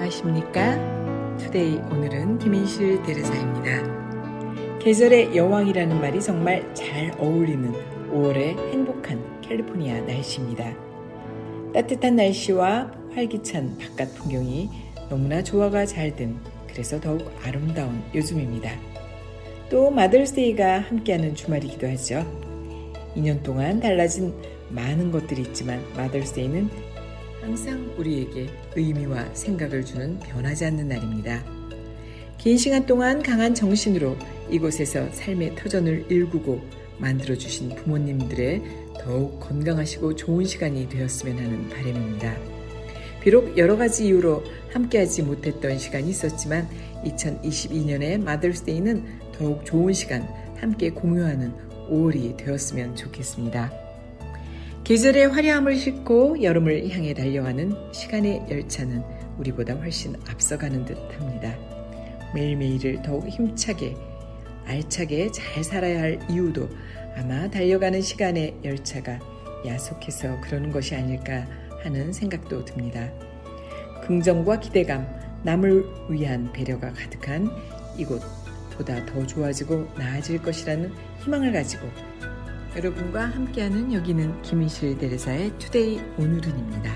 안녕하십니까? 투데이 오늘은 김인실 대르사입니다. 계절의 여왕이라는 말이 정말 잘 어울리는 5월의 행복한 캘리포니아 날씨입니다. 따뜻한 날씨와 활기찬 바깥 풍경이 너무나 조화가 잘 된, 그래서 더욱 아름다운 요즘입니다. 또 마더스데이가 함께하는 주말이기도 하죠. 2년 동안 달라진 많은 것들이 있지만 마더스데이는 항상 우리에게 의미와 생각을 주는 변하지 않는 날입니다. 긴 시간 동안 강한 정신으로 이곳에서 삶의 터전을 일구고 만들어주신 부모님들의 더욱 건강하시고 좋은 시간이 되었으면 하는 바람입니다. 비록 여러 가지 이유로 함께하지 못했던 시간이 있었지만 2022년의 마더스데이는 더욱 좋은 시간 함께 공유하는 5월이 되었으면 좋겠습니다. 계절의 화려함을 싣고 여름을 향해 달려가는 시간의 열차는 우리보다 훨씬 앞서가는 듯합니다. 매일매일을 더욱 힘차게 알차게 잘 살아야 할 이유도 아마 달려가는 시간의 열차가 야속해서 그러는 것이 아닐까 하는 생각도 듭니다. 긍정과 기대감, 남을 위한 배려가 가득한 이곳보다 더 좋아지고 나아질 것이라는 희망을 가지고 여러분과 함께하는 여기는 김인실 대르사의 투데이 오늘은입니다.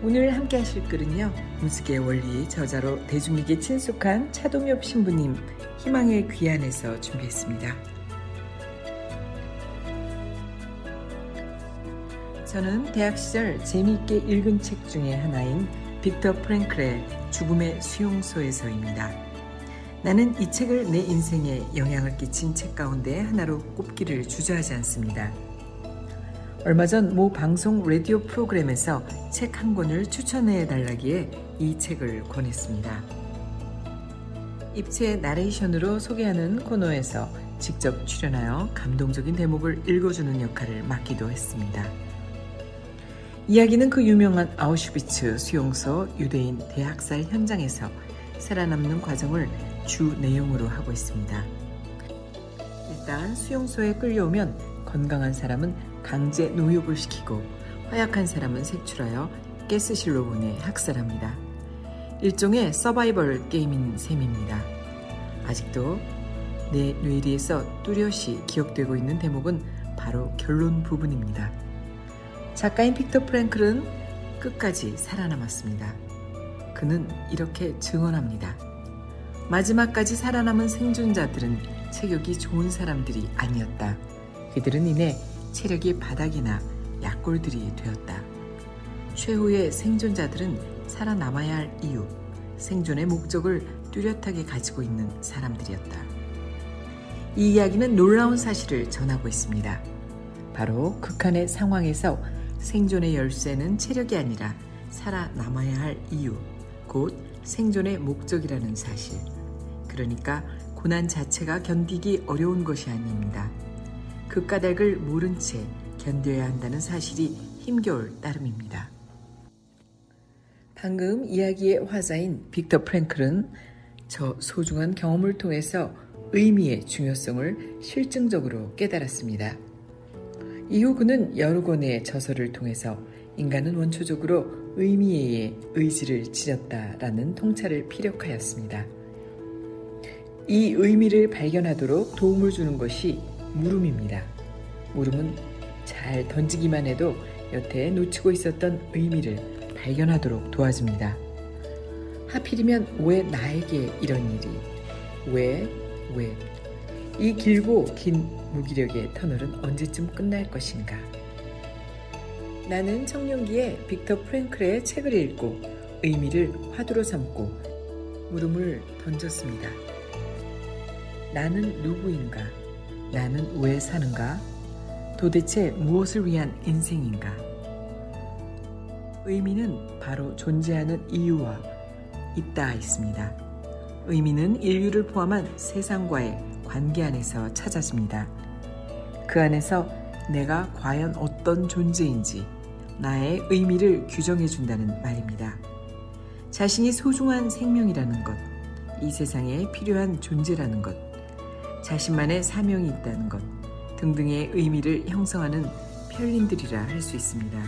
오늘 함께 하실 글은요, 무지개 원리 저자로 대중에게 친숙한 차동엽 신부님 희망의 귀환에서 준비했습니다. 저는 대학 시절 재미있게 읽은 책 중에 하나인 빅터 프랭클의 죽음의 수용소에서입니다. 나는 이 책을 내 인생에 영향을 끼친 책 가운데 하나로 꼽기를 주저하지 않습니다. 얼마 전 모 방송 라디오 프로그램에서 책 한 권을 추천해 달라기에 이 책을 권했습니다. 입체 나레이션으로 소개하는 코너에서 직접 출연하여 감동적인 대목을 읽어주는 역할을 맡기도 했습니다. 이야기는 그 유명한 아우슈비츠 수용소 유대인 대학살 현장에서 살아남는 과정을 주 내용으로 하고 있습니다. 일단 수용소에 끌려오면 건강한 사람은 강제 노역을 시키고 허약한 사람은 색출하여 가스실로 보내 학살합니다. 일종의 서바이벌 게임인 셈입니다. 아직도 내 뇌리에서 뚜렷이 기억되고 있는 대목은 바로 결론 부분입니다. 작가인 빅터 프랭클은 끝까지 살아남았습니다. 그는 이렇게 증언합니다. 마지막까지 살아남은 생존자들은 체격이 좋은 사람들이 아니었다. 그들은 이내 체력이 바닥이나 약골들이 되었다. 최후의 생존자들은 살아남아야 할 이유, 생존의 목적을 뚜렷하게 가지고 있는 사람들이었다. 이 이야기는 놀라운 사실을 전하고 있습니다. 바로 극한의 상황에서 생존의 열쇠는 체력이 아니라 살아남아야 할 이유, 곧 생존의 목적이라는 사실. 그러니까 고난 자체가 견디기 어려운 것이 아닙니다. 그 까닭을 모른 채 견뎌야 한다는 사실이 힘겨울 따름입니다. 방금 이야기의 화자인 빅터 프랭클은 저 소중한 경험을 통해서 의미의 중요성을 실증적으로 깨달았습니다. 이후 그는 여러 권의 저서를 통해서 인간은 원초적으로 의미에 의지를 지녔다라는 통찰을 피력하였습니다. 이 의미를 발견하도록 도움을 주는 것이 물음입니다. 물음은 잘 던지기만 해도 여태 놓치고 있었던 의미를 발견하도록 도와줍니다. 하필이면 왜 나에게 이런 일이? 왜? 이 길고 긴 무기력의 터널은 언제쯤 끝날 것인가? 나는 청년기에 빅터 프랭클의 책을 읽고 의미를 화두로 삼고 물음을 던졌습니다. 나는 누구인가? 나는 왜 사는가? 도대체 무엇을 위한 인생인가? 의미는 바로 존재하는 이유와 있다 있습니다. 의미는 인류를 포함한 세상과의 관계 안에서 찾아집니다. 그 안에서 내가 과연 어떤 존재인지 나의 의미를 규정해 준다는 말입니다. 자신이 소중한 생명이라는 것, 이 세상에 필요한 존재라는 것, 자신만의 사명이 있다는 것 등등의 의미를 형성하는 편린들이라 할 수 있습니다.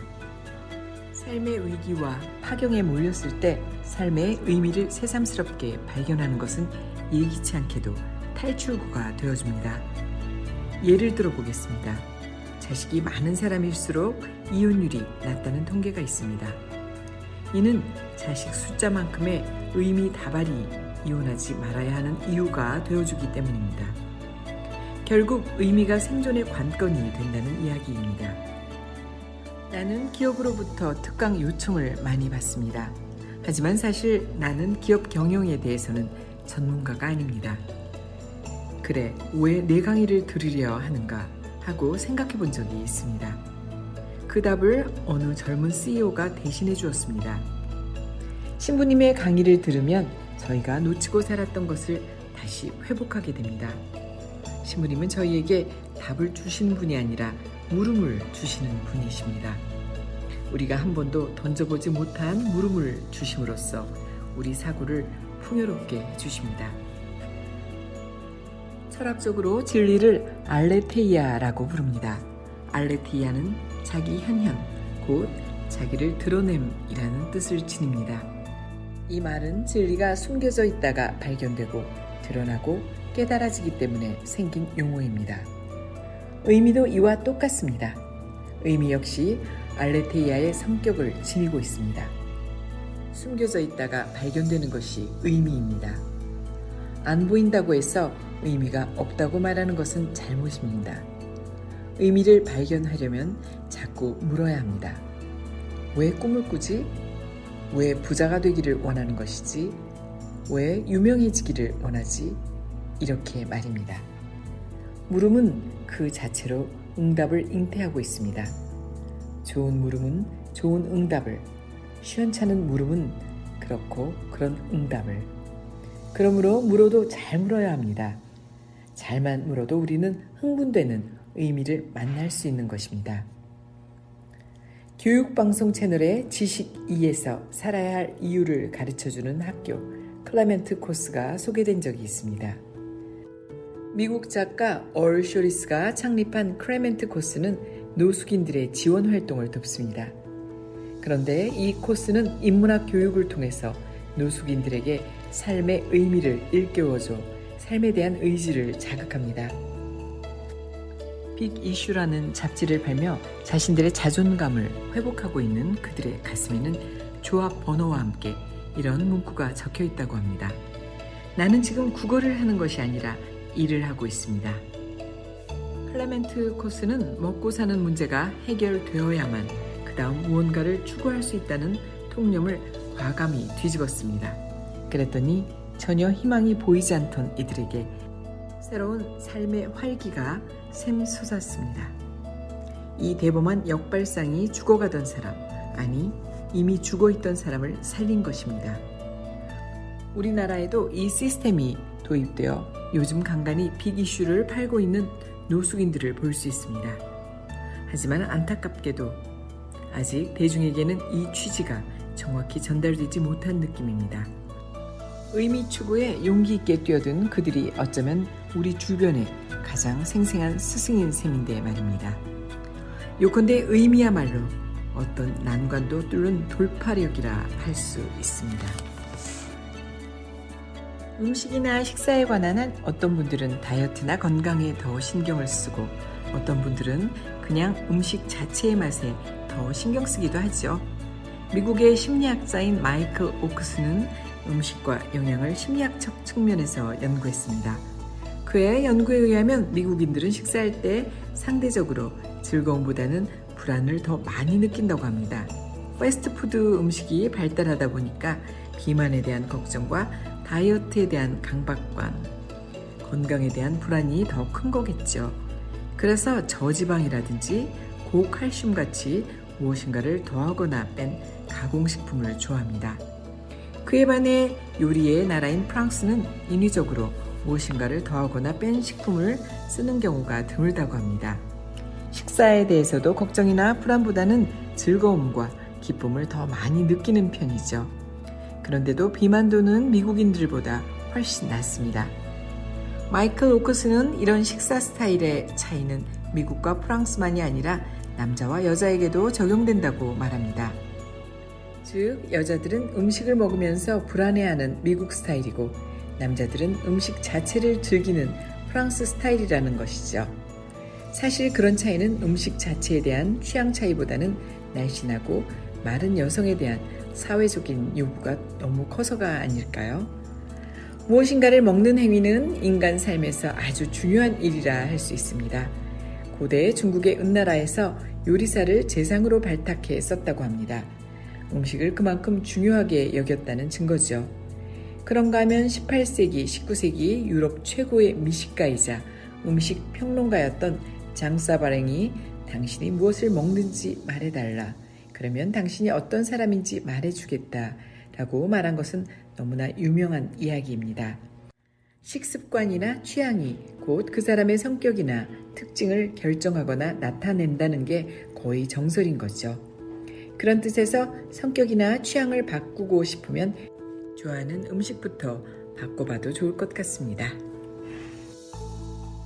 삶의 위기와 파경에 몰렸을 때 삶의 의미를 새삼스럽게 발견하는 것은 예기치 않게도 탈출구가 되어줍니다. 예를 들어보겠습니다. 자식이 많은 사람일수록 이혼율이 낮다는 통계가 있습니다. 이는 자식 숫자만큼의 의미 다발이 이혼하지 말아야 하는 이유가 되어주기 때문입니다. 결국 의미가 생존의 관건이 된다는 이야기입니다. 나는 기업으로부터 특강 요청을 많이 받습니다. 하지만 사실 나는 기업 경영에 대해서는 전문가가 아닙니다. 그래, 왜 내 강의를 들으려 하는가 하고 생각해 본 적이 있습니다. 그 답을 어느 젊은 CEO가 대신해 주었습니다. 신부님의 강의를 들으면 저희가 놓치고 살았던 것을 다시 회복하게 됩니다. 신부님은 저희에게 답을 주시는 분이 아니라 물음을 주시는 분이십니다. 우리가 한 번도 던져보지 못한 물음을 주심으로써 우리 사고를 풍요롭게 해주십니다. 철학적으로 진리를 알레테이아라고 부릅니다. 알레테이아는 자기 현현, 곧 자기를 드러냄이라는 뜻을 지닙니다. 이 말은 진리가 숨겨져 있다가 발견되고 드러나고 깨달아지기 때문에 생긴 용어입니다. 의미도 이와 똑같습니다. 의미 역시 알레테이아의 성격을 지니고 있습니다. 숨겨져 있다가 발견되는 것이 의미입니다. 안 보인다고 해서 의미가 없다고 말하는 것은 잘못입니다. 의미를 발견하려면 자꾸 물어야 합니다. 왜 꿈을 꾸지? 왜 부자가 되기를 원하는 것이지? 왜 유명해지기를 원하지? 이렇게 말입니다. 물음은 그 자체로 응답을 잉태하고 있습니다. 좋은 물음은 좋은 응답을, 시원찮은 물음은 그렇고 그런 응답을. 그러므로 물어도 잘 물어야 합니다. 잘만 물어도 우리는 흥분되는 의미를 만날 수 있는 것입니다. 교육방송 채널의 지식 2에서 살아야 할 이유를 가르쳐주는 학교 클레멘트 코스가 소개된 적이 있습니다. 미국 작가 얼 쇼리스가 창립한 클레멘트 코스는 노숙인들의 지원 활동을 돕습니다. 그런데 이 코스는 인문학 교육을 통해서 노숙인들에게 삶의 의미를 일깨워줘 삶에 대한 의지를 자극합니다. 빅 이슈라는 잡지를 팔며 자신들의 자존감을 회복하고 있는 그들의 가슴에는 조합 번호와 함께 이런 문구가 적혀 있다고 합니다. 나는 지금 국어를 하는 것이 아니라 일을 하고 있습니다. 클레멘트 코스는 먹고 사는 문제가 해결되어야만 그 다음 무언가를 추구할 수 있다는 통념을 과감히 뒤집었습니다. 그랬더니 전혀 희망이 보이지 않던 이들에게 새로운 삶의 활기가 샘솟았습니다. 이 대범한 역발상이 죽어가던 사람, 아니 이미 죽어있던 사람을 살린 것입니다. 우리나라에도 이 시스템이 도입되어 요즘 간간히 빅 이슈를 팔고 있는 노숙인들을 볼 수 있습니다. 하지만 안타깝게도 아직 대중에게는 이 취지가 정확히 전달되지 못한 느낌입니다. 의미 추구에 용기 있게 뛰어든 그들이 어쩌면 우리 주변의 가장 생생한 스승인 셈인데 말입니다. 요컨대 의미야말로 어떤 난관도 뚫는 돌파력이라 할 수 있습니다. 음식이나 식사에 관한 한 어떤 분들은 다이어트나 건강에 더 신경을 쓰고 어떤 분들은 그냥 음식 자체의 맛에 더 신경 쓰기도 하죠. 미국의 심리학자인 마이클 오크스는 음식과 영양을 심리학적 측면에서 연구했습니다. 그의 연구에 의하면 미국인들은 식사할 때 상대적으로 즐거움보다는 불안을 더 많이 느낀다고 합니다. 패스트푸드 음식이 발달하다 보니까 비만에 대한 걱정과 다이어트에 대한 강박관, 건강에 대한 불안이 더 큰 거겠죠. 그래서 저지방이라든지 고칼슘 같이 무엇인가를 더하거나 뺀 가공식품을 좋아합니다. 그에 반해 요리의 나라인 프랑스는 인위적으로 무엇인가를 더하거나 뺀 식품을 쓰는 경우가 드물다고 합니다. 식사에 대해서도 걱정이나 불안보다는 즐거움과 기쁨을 더 많이 느끼는 편이죠. 그런데도 비만도는 미국인들보다 훨씬 낮습니다. 마이클 오크스는 이런 식사 스타일의 차이는 미국과 프랑스만이 아니라 남자와 여자에게도 적용된다고 말합니다. 즉 여자들은 음식을 먹으면서 불안해하는 미국 스타일이고 남자들은 음식 자체를 즐기는 프랑스 스타일이라는 것이죠. 사실 그런 차이는 음식 자체에 대한 취향 차이보다는 날씬하고 마른 여성에 대한 사회적인 요구가 너무 커서가 아닐까요? 무엇인가를 먹는 행위는 인간 삶에서 아주 중요한 일이라 할 수 있습니다. 고대 중국의 은나라에서 요리사를 제상으로 발탁해 썼다고 합니다. 음식을 그만큼 중요하게 여겼다는 증거죠. 그런가 하면 18세기, 19세기 유럽 최고의 미식가이자 음식 평론가였던 장사바랭이 당신이 무엇을 먹는지 말해달라. 그러면 당신이 어떤 사람인지 말해주겠다. 라고 말한 것은 너무나 유명한 이야기입니다. 식습관이나 취향이 곧 그 사람의 성격이나 특징을 결정하거나 나타낸다는 게 거의 정설인 거죠. 그런 뜻에서 성격이나 취향을 바꾸고 싶으면 좋아하는 음식부터 바꿔봐도 좋을 것 같습니다.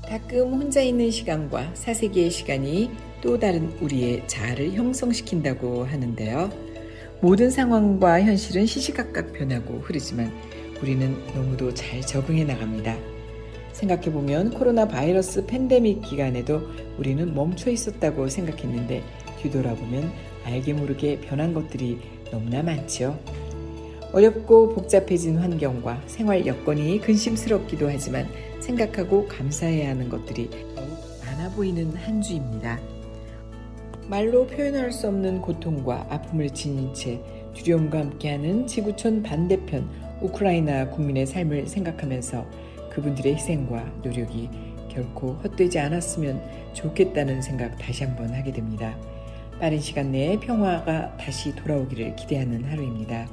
가끔 혼자 있는 시간과 사색의 시간이 또 다른 우리의 자아를 형성시킨다고 하는데요. 모든 상황과 현실은 시시각각 변하고 흐르지만 우리는 너무도 잘 적응해 나갑니다. 생각해보면 코로나 바이러스 팬데믹 기간에도 우리는 멈춰 있었다고 생각했는데 뒤돌아보면 알게 모르게 변한 것들이 너무나 많죠. 어렵고 복잡해진 환경과 생활 여건이 근심스럽기도 하지만 생각하고 감사해야 하는 것들이 더욱 많아 보이는 한 주입니다. 말로 표현할 수 없는 고통과 아픔을 지닌 채 두려움과 함께하는 지구촌 반대편 우크라이나 국민의 삶을 생각하면서 그분들의 희생과 노력이 결코 헛되지 않았으면 좋겠다는 생각 다시 한번 하게 됩니다. 빠른 시간 내에 평화가 다시 돌아오기를 기대하는 하루입니다.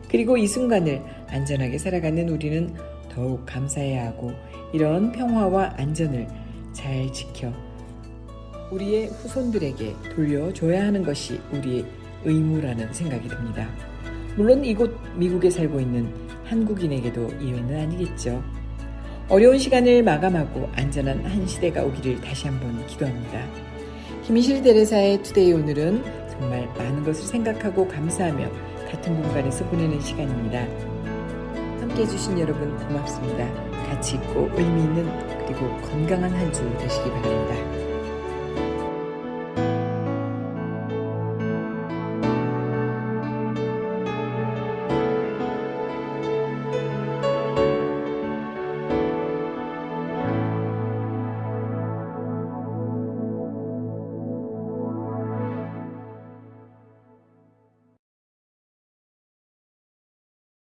그리고 이 순간을 안전하게 살아가는 우리는 더욱 감사해야 하고 이런 평화와 안전을 잘 지켜 우리의 후손들에게 돌려줘야 하는 것이 우리의 의무라는 생각이 듭니다. 물론 이곳 미국에 살고 있는 한국인에게도 이유는 아니겠죠. 어려운 시간을 마감하고 안전한 한 시대가 오기를 다시 한번 기도합니다. 김희실 대레사의 투데이 오늘은 정말 많은 것을 생각하고 감사하며 같은 공간에서 보내는 시간입니다. 함께해 주신 여러분 고맙습니다. 가치 있고 의미 있는 그리고 건강한 한 주 되시기 바랍니다.